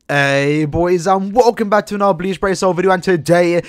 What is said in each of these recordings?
Hey boys, and welcome back to another Bleach video, and today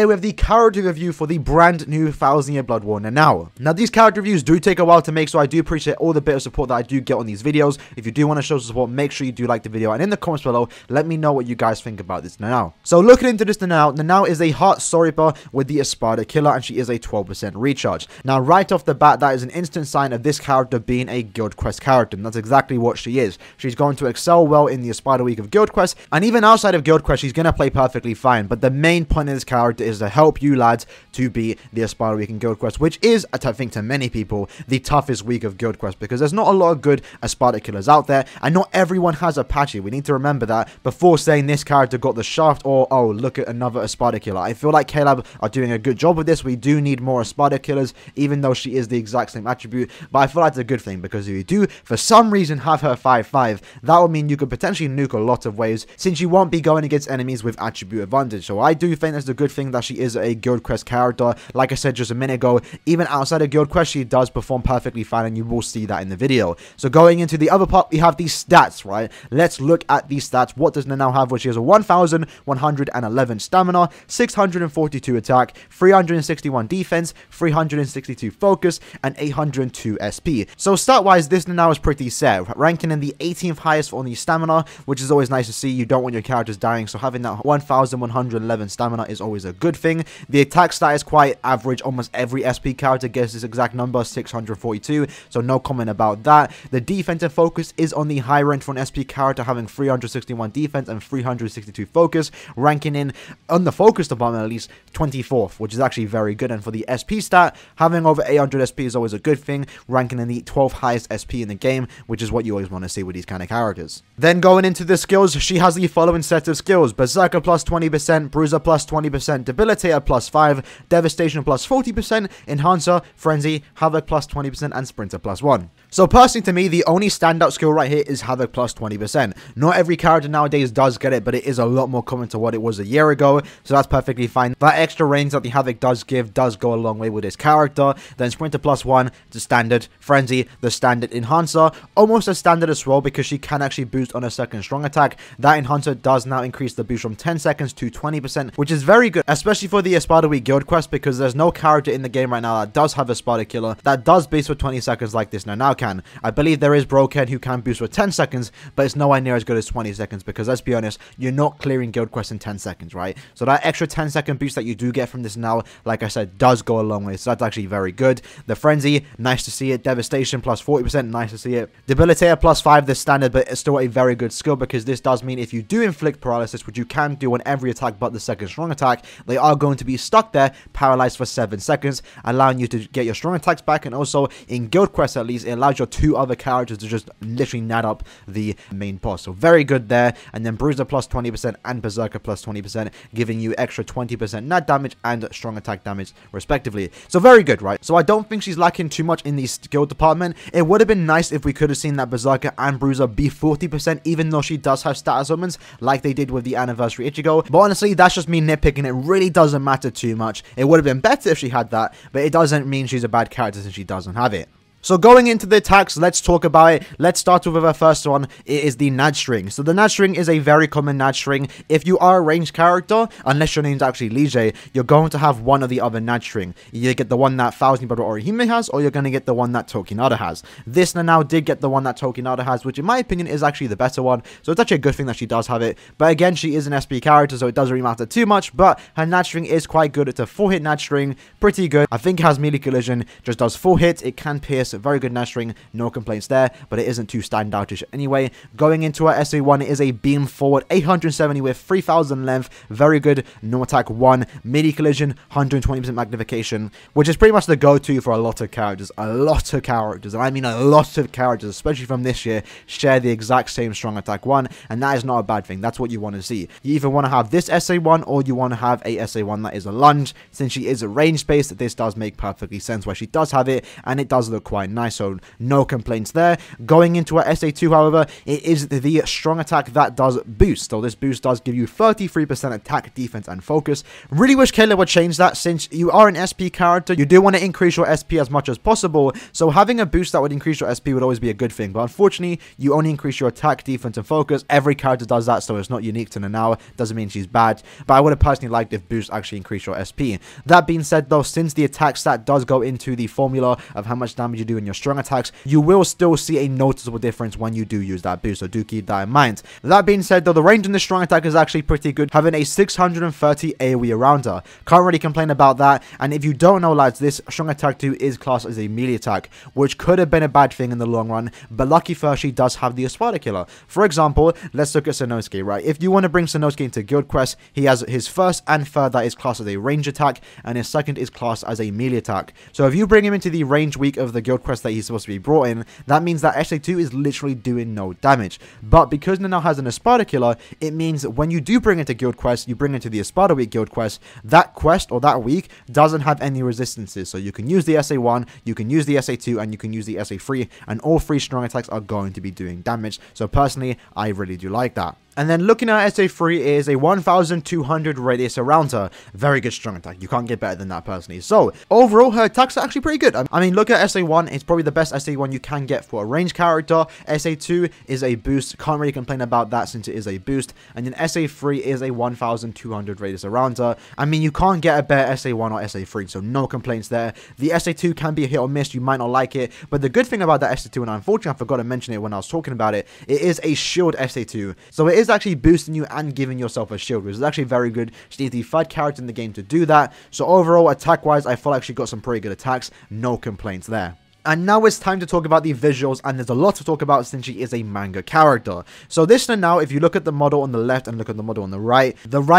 we have the character review for the brand new 1000-year Blood War Nanao. Now these character reviews do take a while to make, so I do appreciate all the bit of support that I do get on these videos. If you do want to show support, make sure you do like the video, and in the comments below, let me know what you guys think about this Nanao. So looking into this Nanao is a Heart Soripa with the Espada Killer, and she is a 12% recharge. Now right off the bat, that is an instant sign of this character being a Guild Quest character, and that's exactly what she is. She's going to excel well in the Espada week of Guild Quest, and even outside of Guild Quest, she's going to play perfectly fine. But the main point of this character is to help you lads to beat the Espada week in Guild Quest, which is, I think to many people, the toughest week of Guild Quest, because there's not a lot of good Espada killers out there, and not everyone has Apache. We need to remember that before saying this character got the shaft, or, oh, look at another Espada killer. I feel like KLab are doing a good job with this. We do need more Espada killers, even though she is the exact same attribute, but I feel like it's a good thing, because if you do, for some reason, have her 5-5, that would mean you could potentially nuke a lot of waves, since you won't be going against enemies with attribute advantage. So I do think that's a good thing that she is a Guild Quest character. Like I said just a minute ago, even outside of Guild Quest, she does perform perfectly fine, and you will see that in the video. So going into the other part, we have these stats, right? Let's look at these stats. What does Nanao have? Well, she has a 1111 stamina, 642 attack, 361 defense, 362 focus, and 802 SP. So stat-wise, this Nanao is pretty set, ranking in the 18th highest on the stamina, which is always nice to see. You don't want your characters dying, so having that 1111 stamina is always a good thing. The attack stat is quite average. Almost every SP character gets this exact number, 642, so no comment about that. The defensive focus is on the higher end for an SP character, having 361 defense and 362 focus, ranking in, on the focus department at least, 24th, which is actually very good. And for the SP stat, having over 800 SP is always a good thing, ranking in the 12th highest SP in the game, which is what you always want to see with these kind of characters. Then going into the skills, she has the following set of skills: Berserker plus 20%, Bruiser plus 20%, Debilitator plus 5, Devastation plus 40%, Enhancer, Frenzy, Havoc plus 20%, and Sprinter plus 1. So personally to me, the only standout skill right here is Havoc plus 20%. Not every character nowadays does get it, but it is a lot more common to what it was a year ago, so that's perfectly fine. That extra range that the Havoc does give does go a long way with this character. Then Sprinter plus 1, the standard. Frenzy, the standard. Enhancer, almost as standard as well, because she can actually boost on a second strong attack. That Enhancer does now increase the boost from 10 seconds to 20%, which is very good, especially for the Espada week Guild Quest, because there's no character in the game right now that does have a Espada killer that does boost for 20 seconds like this Nanao can. I believe there is Broken who can boost for 10 seconds, but it's nowhere near as good as 20 seconds, because let's be honest, you're not clearing Guild Quest in 10 seconds, right? So that extra 10-second boost that you do get from this now, like I said, does go a long way, so that's actually very good. The Frenzy, nice to see it. Devastation plus 40%, nice to see it. Debilitator plus 5, the standard, but it's still a very good skill, because this does mean if you do inflict paralysis, which you can do on every attack but the second strong attack, they are going to be stuck there, paralyzed for 7 seconds, allowing you to get your strong attacks back. And also in Guild Quest, at least, it allows your 2 other characters to just literally nat up the main boss. So very good there. And then Bruiser plus 20% and Berserker plus 20%, giving you extra 20% nat damage and strong attack damage respectively. So very good, right? So I don't think she's lacking too much in the skill department. It would have been nice if we could have seen that Berserker and Bruiser be 40%, even though she does have status summons like they did with the Anniversary Ichigo. But honestly, that's just me nitpicking. It really doesn't matter too much. It would have been better if she had that, but it doesn't mean she's a bad character since she doesn't have it. So going into the attacks, let's talk about it. Let's start with our first one. It is the Nad String. So the Nad String is a very common Nad String. If you are a ranged character, unless your name's actually Lige, you're going to have one of the other Nad String. You get the one that 1000 Brother Orihime has, or you're going to get the one that Tokinada has. This Nanao did get the one that Tokinada has, which in my opinion is actually the better one. So it's actually a good thing that she does have it. But again, she is an SP character, so it doesn't really matter too much. But her Nad String is quite good. It's a 4-hit Nad String. Pretty good. I think it has melee collision. Just does 4 hits. It can pierce. Very good Nad String. No complaints there, but it isn't too standoutish anyway. Going into our SA1, it is a beam forward, 870 with 3000 length, very good. No attack 1, melee collision, 120% magnification, which is pretty much the go-to for a lot of characters. And I mean a lot of characters, especially from this year, share the exact same strong attack 1, and that is not a bad thing. That's what you want to see. You either want to have this SA1, or you want to have a SA1 that is a lunge. Since she is a range based, this does make perfectly sense where she does have it, and it does look quite quite nice, so no complaints there. Going into our SA2, however, it is the strong attack that does boost. So this boost does give you 33% attack, defense, and focus. Really wish Kayla would change that. Since you are an SP character, you do want to increase your SP as much as possible, so having a boost that would increase your SP would always be a good thing. But unfortunately, you only increase your attack, defense, and focus. Every character does that, so it's not unique to Nanao. Doesn't mean she's bad, but I would have personally liked if boost actually increased your SP. That being said though, since the attack stat does go into the formula of how much damage you do in your strong attacks, you will still see a noticeable difference when you do use that boost, so do keep that in mind. That being said though, the range in the strong attack is actually pretty good, having a 630 AoE around her. Can't really complain about that. And if you don't know, lads, this strong attack 2 is classed as a melee attack, which could have been a bad thing in the long run, but lucky for her, she does have the Espada Killer. For example, let's look at Sanosuke, right? If you want to bring Sanosuke into Guild Quest, he has his first and third that is classed as a range attack, and his second is classed as a melee attack. So if you bring him into the range week of the Guild Quest that he's supposed to be brought in, that means that SA2 is literally doing no damage. But because Nanao has an Espada Killer, it means when you do bring into Guild Quest, you bring into the Espada Week Guild Quest, that quest or that week doesn't have any resistances. So you can use the SA1, you can use the SA2, and you can use the SA3, and all three strong attacks are going to be doing damage. So personally, I really do like that. And then looking at SA3 is a 1200 radius around her. Very good strong attack. You can't get better than that personally. So overall, her attacks are actually pretty good. I mean, look at SA1. It's probably the best SA1 you can get for a range character. SA2 is a boost. Can't really complain about that since it is a boost. And then SA3 is a 1200 radius around her. I mean, you can't get a better SA1 or SA3, so no complaints there. The SA2 can be a hit or miss. You might not like it. But the good thing about that SA2, and unfortunately I forgot to mention it when I was talking about it, it is a shield SA2. So it is actually boosting you and giving yourself a shield, which is actually very good. She needs the third character in the game to do that. So overall, attack wise, I feel like she got some pretty good attacks. No complaints there. And now it's time to talk about the visuals, and there's a lot to talk about since she is a manga character. So this now, if you look at the model on the left and look at the model on the right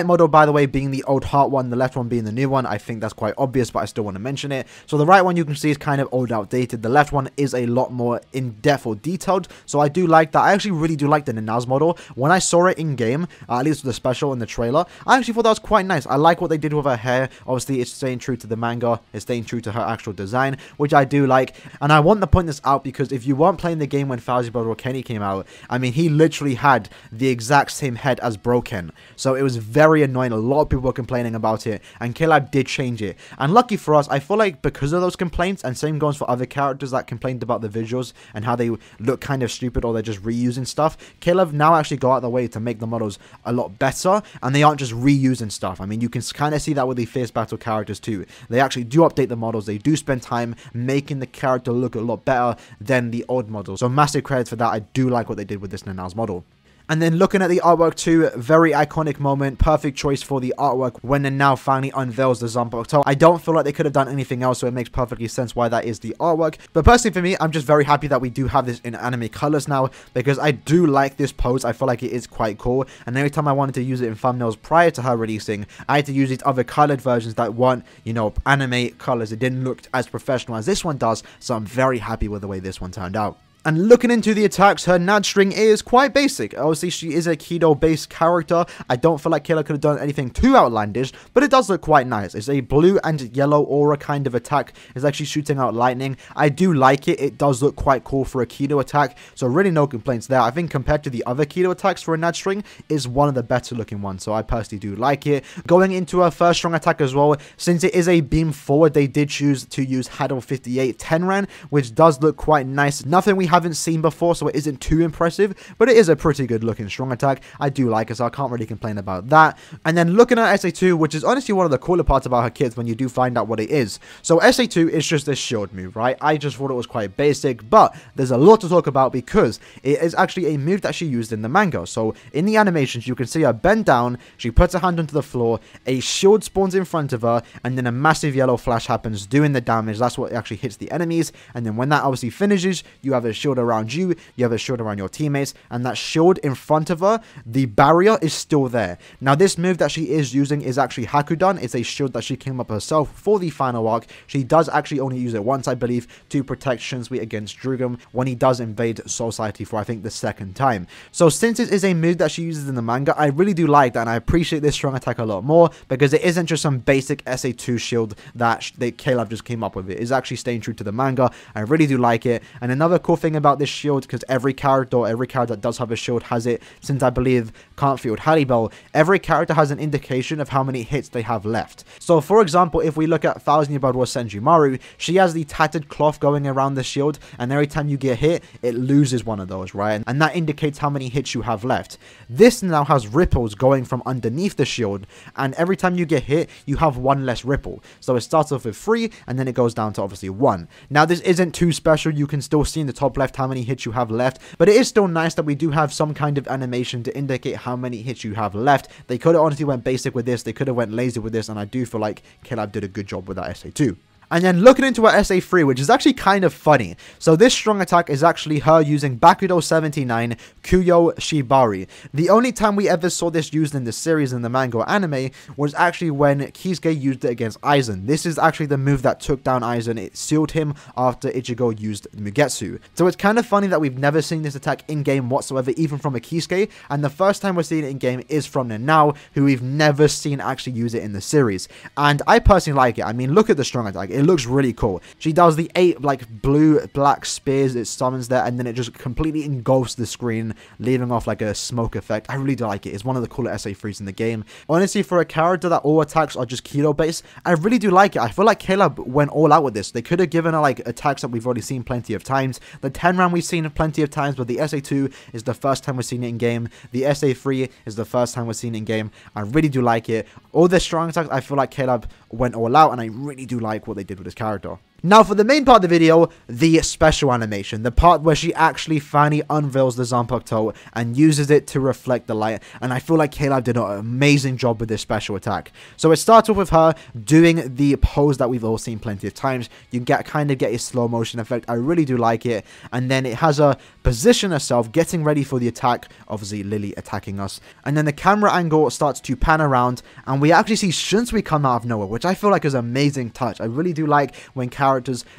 model, by the way, being the old heart one, the left one being the new one, I think that's quite obvious, but I still want to mention it. So the right one you can see is kind of old, outdated. The left one is a lot more in-depth or detailed, so I do like that. I actually really do like the Nanao's model. When I saw it in-game, at least with the special in the trailer, I actually thought that was quite nice. I like what they did with her hair. Obviously, it's staying true to the manga. It's staying true to her actual design, which I do like. And I want to point this out because if you weren't playing the game when Fauzi's brother Kenny came out, I mean, he literally had the exact same head as Broken. So it was very annoying. A lot of people were complaining about it, and Caleb did change it. And lucky for us, I feel like because of those complaints, and same goes for other characters that complained about the visuals and how they look kind of stupid or they're just reusing stuff, Caleb now actually go out of the way to make the models a lot better, and they aren't just reusing stuff. I mean, you can kind of see that with the Fierce Battle characters too. They actually do update the models. They do spend time making the character look a lot better than the old model. So massive credit for that. I do like what they did with this Nanao's model. And then looking at the artwork too, very iconic moment, perfect choice for the artwork when Nanao finally unveils the Zombo. So I don't feel like they could have done anything else, so it makes perfectly sense why that is the artwork. But personally for me, I'm just very happy that we do have this in anime colors now, because I do like this pose. I feel like it is quite cool, and every time I wanted to use it in thumbnails prior to her releasing, I had to use these other colored versions that weren't, you know, anime colors. It didn't look as professional as this one does, so I'm very happy with the way this one turned out. And looking into the attacks, her Nad string is quite basic. Obviously, she is a Kido-based character. I don't feel like Killer could have done anything too outlandish, but it does look quite nice. It's a blue and yellow aura kind of attack. It's actually shooting out lightning. I do like it. It does look quite cool for a Kido attack, so really no complaints there. I think compared to the other Kido attacks for a Nad string, is one of the better looking ones, so I personally do like it. Going into her first strong attack as well, since it is a beam forward, they did choose to use Hadou 58 Tenran, which does look quite nice. Nothing we haven't seen before, so it isn't too impressive, but it is a pretty good looking strong attack. I do like it, so I can't really complain about that. And then looking at SA2, which is honestly one of the cooler parts about her kits when you do find out what it is. So SA2 is just this shield move, right? I just thought it was quite basic, but there's a lot to talk about because it is actually a move that she used in the manga. So in the animations, you can see her bend down, she puts her hand onto the floor, a shield spawns in front of her, and then a massive yellow flash happens doing the damage. That's what actually hits the enemies, and then when that obviously finishes, you have a shield shield around you, you have a shield around your teammates, and that shield in front of her, the barrier is still there. Now, this move that she is using is actually Hakudan. It's a shield that she came up herself for the final arc. She does actually only use it once, I believe, to protect Shunsui against Drugum when he does invade Society for, I think, the second time. So since it is a move that she uses in the manga, I really do like that, and I appreciate this strong attack a lot more, because it isn't just some basic SA2 shield that Caleb just came up with. It is actually staying true to the manga. I really do like it. And another cool thing about this shield, because every character that does have a shield has it, since I believe can't field Haribel, every character has an indication of how many hits they have left. So for example, if we look at 1000 Year Blood War Senjumaru, she has the tattered cloth going around the shield, and every time you get hit, it loses one of those, right? And that indicates how many hits you have left. This now has ripples going from underneath the shield, and every time you get hit, you have one less ripple. So it starts off with 3, and then it goes down to obviously 1. Now, this isn't too special. You can still see in the top left how many hits you have left, but it is still nice that we do have some kind of animation to indicate how many hits you have left. They could have honestly went basic with this, they could have went lazy with this, and I do feel like Caleb did a good job with that SA2. And then looking into her SA3, which is actually kind of funny. So this strong attack is actually her using Bakudo 79 Kuyo Shibari. The only time we ever saw this used in the series in the manga or anime was actually when Kisuke used it against Aizen. This is actually the move that took down Aizen. It sealed him after Ichigo used Mugetsu. So it's kind of funny that we've never seen this attack in-game whatsoever, even from a Kisuke. And the first time we're seeing it in-game is from Nanao, who we've never seen actually use it in the series. And I personally like it. I mean, look at the strong attack. It looks really cool. She does the 8 like blue-black spears, it summons there, and then it just completely engulfs the screen, leaving off like a smoke effect. I really do like it. It's one of the cooler SA3s in the game. Honestly, for a character that all attacks are just kilo based, I really do like it. I feel like Caleb went all out with this. They could have given her like attacks that we've already seen plenty of times. The 10 round we've seen plenty of times, but the SA2 is the first time we've seen it in game. The SA3 is the first time we've seen it in game. I really do like it. All the strong attacks, I feel like Caleb went all out, and I really do like what they did with this character. Now for the main part of the video, the special animation, the part where she actually finally unveils the Zanpakuto and uses it to reflect the light, and I feel like Caleb did an amazing job with this special attack. So it starts off with her doing the pose that we've all seen plenty of times. You kind of get a slow motion effect. I really do like it. And then it has her position herself, getting ready for the attack, obviously Lily attacking us, and then the camera angle starts to pan around, and we actually see Shunsui come out of nowhere, which I feel like is an amazing touch. I really do like when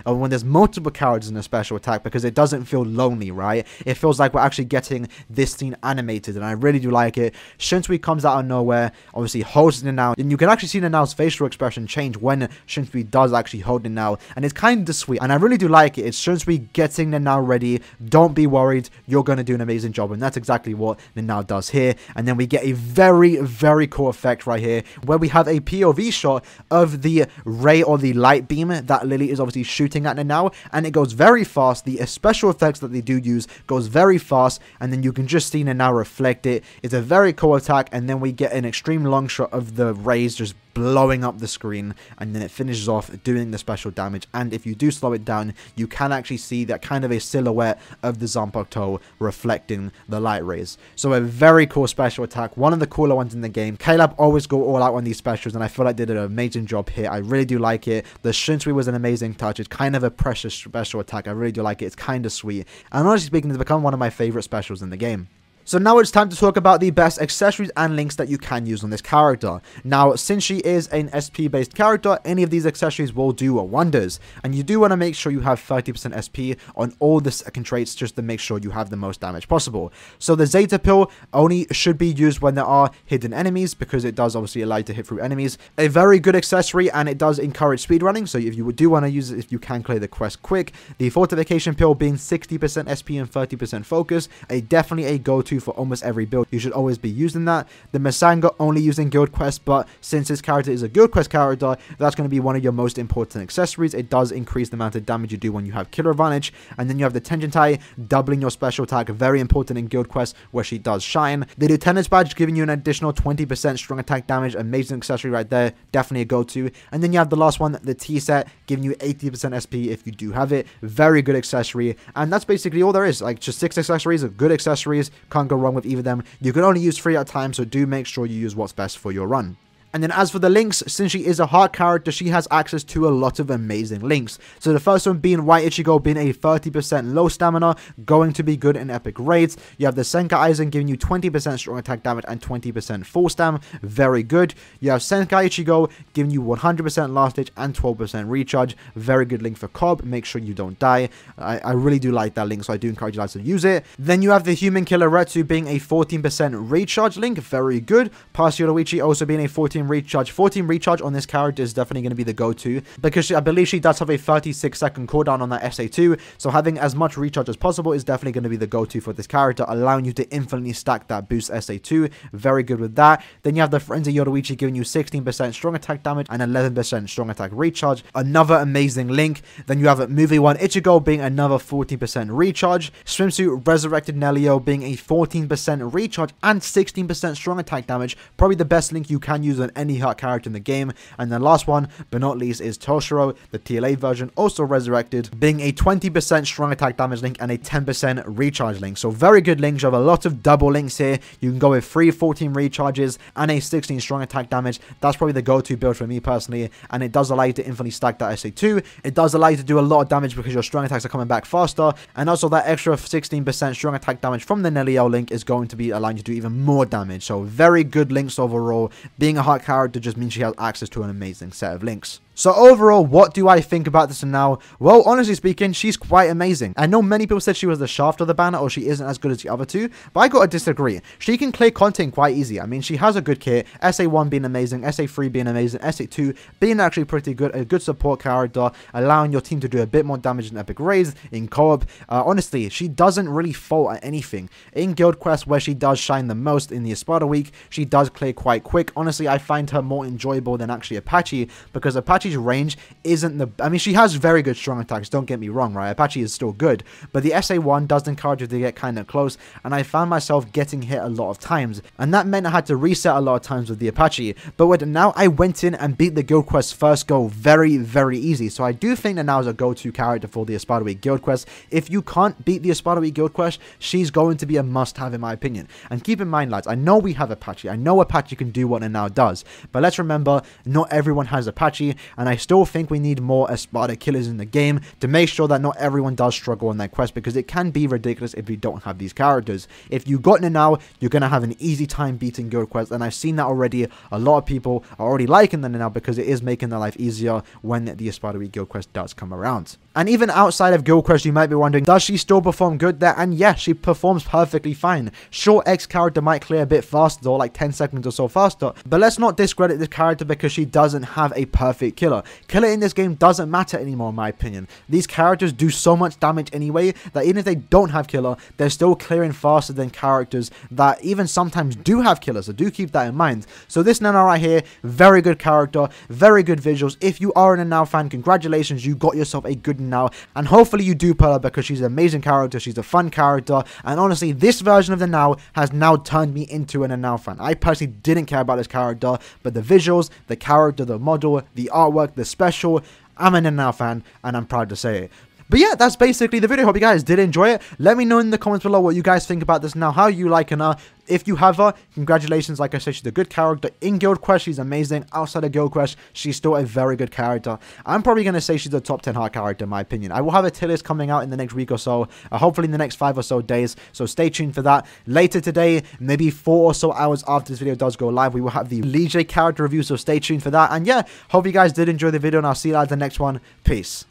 when there's multiple characters in a special attack, because it doesn't feel lonely, right? It feels like we're actually getting this scene animated, and I really do like it. Shunsui comes out of nowhere, obviously holds Nanao, and you can actually see Nanao's facial expression change when Shunsui does actually hold Nanao, and it's kind of sweet, and I really do like it. It's Shunsui getting Nanao ready. Don't be worried, you're going to do an amazing job, and that's exactly what Nanao does here. And then we get a very, very cool effect right here, where we have a POV shot of the ray or the light beam that Lily is obviously shooting at Nanao, and it goes very fast. The special effects that they do use goes very fast, and then you can just see Nanao reflect it. It's a very cool attack, and then we get an extreme long shot of the rays just blowing up the screen, and then it finishes off doing the special damage. And if you do slow it down, you can actually see that kind of a silhouette of the Zanpakuto reflecting the light rays. So a very cool special attack, one of the cooler ones in the game. Caleb always go all out on these specials, and I feel like they did an amazing job here. I really do like it. The Shunsui was an amazing touch. It's kind of a precious special attack. I really do like it. It's kind of sweet, and honestly speaking, it's become one of my favorite specials in the game. So now it's time to talk about the best accessories and links that you can use on this character. Now, since she is an SP based character, any of these accessories will do wonders, and you do want to make sure you have 30% SP on all the second traits, just to make sure you have the most damage possible. So the Zeta Pill only should be used when there are hidden enemies, because it does obviously allow you to hit through enemies. A very good accessory, and it does encourage speedrunning, so if you do want to use it, if you can clear the quest quick. The Fortification Pill being 60% SP and 30% focus, definitely a go-to for almost every build. You should always be using that. The Masanga only using guild quest, but since this character is a guild quest character, that's going to be one of your most important accessories. It does increase the amount of damage you do when you have killer advantage. And then you have the Tenjintai, doubling your special attack, very important in guild quest where she does shine. The Lieutenant's Badge giving you an additional 20% strong attack damage, amazing accessory right there, definitely a go-to. And then you have the last one, the T set, giving you 80% SP if you do have it. Very good accessory, and that's basically all there is. Like, just 6 accessories, good accessories, can't go wrong with either of them. You can only use 3 at a time, so do make sure you use what's best for your run. And then as for the links, since she is a heart character, she has access to a lot of amazing links. So the first one being White Ichigo, being a 30% low stamina, going to be good in epic raids. You have the Senkai Aizen giving you 20% strong attack damage and 20% full stam, very good. You have Senkai Ichigo giving you 100% last stage and 12% recharge, very good link for Cobb, make sure you don't die. I really do like that link, so I do encourage you guys to use it. Then you have the Human Killer Retsu being a 14% recharge link, very good. Past Yoruichi also being a 14 recharge. 14 recharge on this character is definitely going to be the go-to, because I believe she does have a 36-second cooldown on that SA2, so having as much recharge as possible is definitely going to be the go-to for this character, allowing you to infinitely stack that boost SA2, very good with that. Then you have the Frenzy Yoruichi giving you 16% strong attack damage and 11% strong attack recharge, another amazing link. Then you have Movie 1 Ichigo being another 14% recharge, Swimsuit Resurrected Nelio being a 14% recharge and 16% strong attack damage, probably the best link you can use on any heart character in the game. And then last one, but not least, is Toshiro, the TLA version, also resurrected, being a 20% strong attack damage link and a 10% recharge link. So very good links. You have a lot of double links here. You can go with 3 14 recharges and a 16 strong attack damage. That's probably the go-to build for me personally, and it does allow you to infinitely stack that SA2. It does allow you to do a lot of damage because your strong attacks are coming back faster, and also that extra 16% strong attack damage from the Nelio link is going to be allowing you to do even more damage. So very good links overall. Being a heart character just means she has access to an amazing set of links. So overall, what do I think about this now? Well, honestly speaking, she's quite amazing. I know many people said she was the shaft of the banner, or she isn't as good as the other two, but I gotta disagree. She can clear content quite easy. I mean, she has a good kit, SA1 being amazing, SA3 being amazing, SA2 being actually pretty good, a good support character, allowing your team to do a bit more damage in epic raids, in co-op. Honestly, she doesn't really fault at anything. In Guild Quest, where she does shine the most in the Espada week, she does clear quite quick. Honestly, I find her more enjoyable than actually Apache, because Apache's range isn't the... I mean, she has very good strong attacks, don't get me wrong, right? Apache is still good, but the SA1 does encourage you to get kind of close, and I found myself getting hit a lot of times, and that meant I had to reset a lot of times with the Apache. But with now, I went in and beat the Guild Quest first go very, very easy, so I do think that now is a go-to character for the Espada week Guild Quest. If you can't beat the Espada week Guild Quest, she's going to be a must-have in my opinion. And keep in mind, lads, I know we have Apache, I know Apache can do what Nanao does, but let's remember, not everyone has Apache, and I still think we need more Espada killers in the game to make sure that not everyone does struggle on that quest, because it can be ridiculous if you don't have these characters. If you got Nanao, you're going to have an easy time beating Guild Quest, and I've seen that already. A lot of people are already liking the Nanao because it is making their life easier when the Espada week Guild Quest does come around. And even outside of Guild Quest, you might be wondering, does she still perform good there? And yes, she performs perfectly fine. Sure, X character might clear a bit faster, though, like 10 seconds or so faster, but let's not discredit this character because she doesn't have a perfect killer. Killer in this game doesn't matter anymore, in my opinion. These characters do so much damage anyway that even if they don't have killer, they're still clearing faster than characters that even sometimes do have killers, so do keep that in mind. So this Nanao right here, very good character, very good visuals. If you are a Nanao fan, congratulations, you got yourself a good Nanao, and hopefully you do pull her because she's an amazing character, she's a fun character, and honestly, this version of the Nanao has now turned me into a Nanao fan. I personally didn't care about this character, but the visuals, the character, the model, the artwork, the special, I'm a Nanao fan, and I'm proud to say it. But yeah, that's basically the video. Hope you guys did enjoy it. Let me know in the comments below what you guys think about this now, how you liking her. If you have her, congratulations. Like I said, she's a good character. In Guild Quest, she's amazing. Outside of Guild Quest, she's still a very good character. I'm probably going to say she's a top 10 heart character in my opinion. I will have a tier list coming out in the next week or so, hopefully in the next 5 or so days, so stay tuned for that. Later today, maybe 4 or so hours after this video does go live, we will have the Bleach character review, so stay tuned for that. And yeah, hope you guys did enjoy the video, and I'll see you guys in the next one. Peace.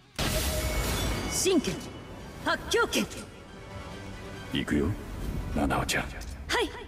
神拳発狂拳行くよ、七尾ちゃん。はい